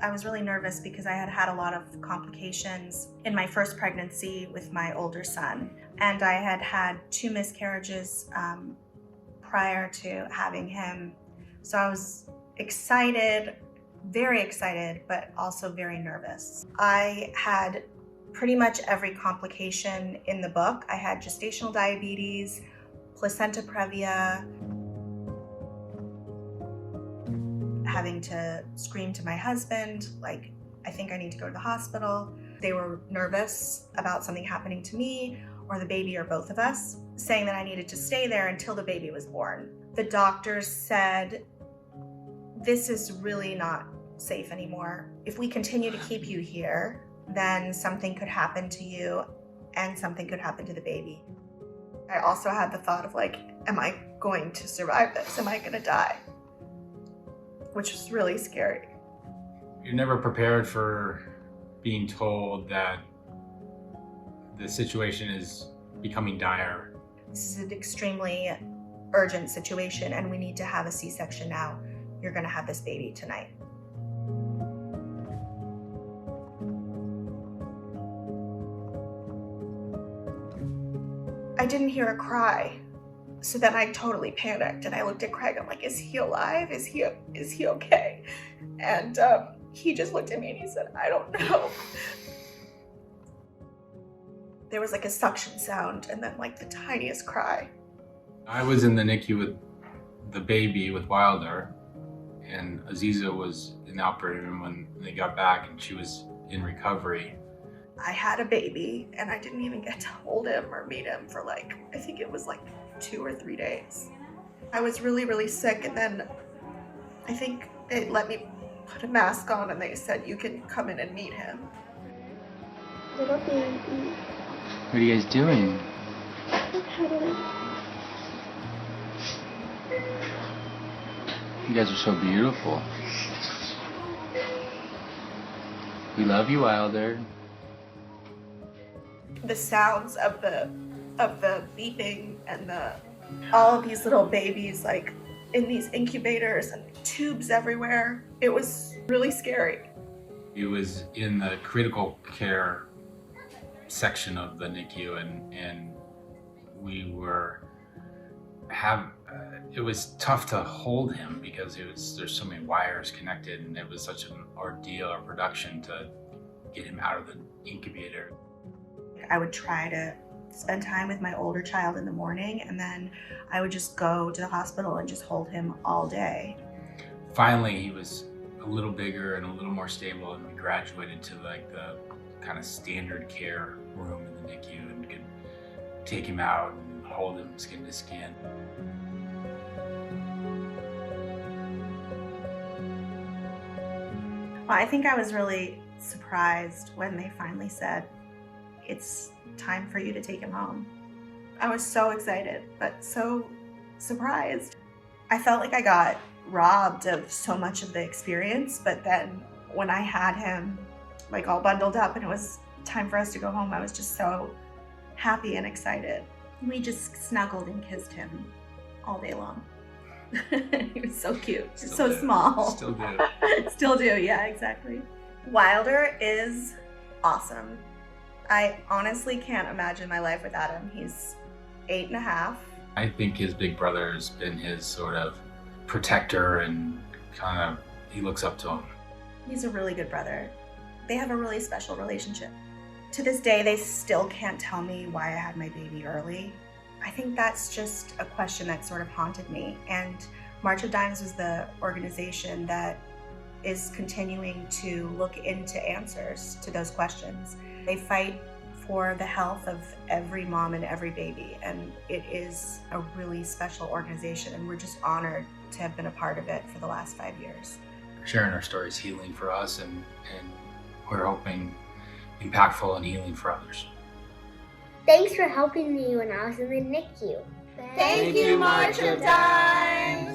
I was really nervous because I had had a lot of complications in my first pregnancy with my older son, and I had had 2 miscarriages prior to having him. So I was excited, very excited, but also very nervous. I had pretty much every complication in the book. I had gestational diabetes, placenta previa, having to scream to my husband, like, I think I need to go to the hospital. They were nervous about something happening to me or the baby or both of us, saying that I needed to stay there until the baby was born. The doctors said, this is really not safe anymore. If we continue to keep you here, then something could happen to you and something could happen to the baby. I also had the thought of like, am I going to survive this? Am I gonna die? Which was really scary. You're never prepared for being told that the situation is becoming dire. This is an extremely urgent situation and we need to have a C-section now. You're gonna have this baby tonight. I didn't hear a cry. So then I totally panicked and I looked at Craig. I'm like, is he alive? Is he okay? And he just looked at me and he said, I don't know. There was like a suction sound and then like the tiniest cry. I was in the NICU with the baby, with Wilder, and Aziza was in the operating room when they got back and she was in recovery. I had a baby and I didn't even get to hold him or meet him for like, I think it was like 2 or 3 days. I was really, really sick, and then I think they let me put a mask on and they said, you can come in and meet him. Little baby. What are you guys doing? You guys are so beautiful. We love you, Wilder. The sounds of the beeping and all of these little babies like in these incubators and tubes everywhere. It was really scary. It was in the critical care section of the NICU and we were it was tough to hold him because there's so many wires connected and it was such an ordeal or production to get him out of the incubator. I would try to spend time with my older child in the morning and then I would just go to the hospital and just hold him all day. Finally, he was a little bigger and a little more stable and we graduated to like the kind of standard care room in the NICU and could take him out and hold him skin to skin. Well, I think I was really surprised when they finally said, it's time for you to take him home. I was so excited, but so surprised. I felt like I got robbed of so much of the experience, but then when I had him like all bundled up and it was time for us to go home, I was just so happy and excited. We just snuggled and kissed him all day long. He was so cute, so small. Still do. Still do, yeah, exactly. Wilder is awesome. I honestly can't imagine my life without him. He's 8.5. I think his big brother has been his sort of protector and kind of, he looks up to him. He's a really good brother. They have a really special relationship. To this day, they still can't tell me why I had my baby early. I think that's just a question that sort of haunted me. And March of Dimes was the organization that is continuing to look into answers to those questions. They fight for the health of every mom and every baby, and it is a really special organization, and we're just honored to have been a part of it for the last 5 years. Sharing our story is healing for us, and we're hoping impactful and healing for others. Thanks for helping me when I was in the NICU. Thank you, March of Dimes.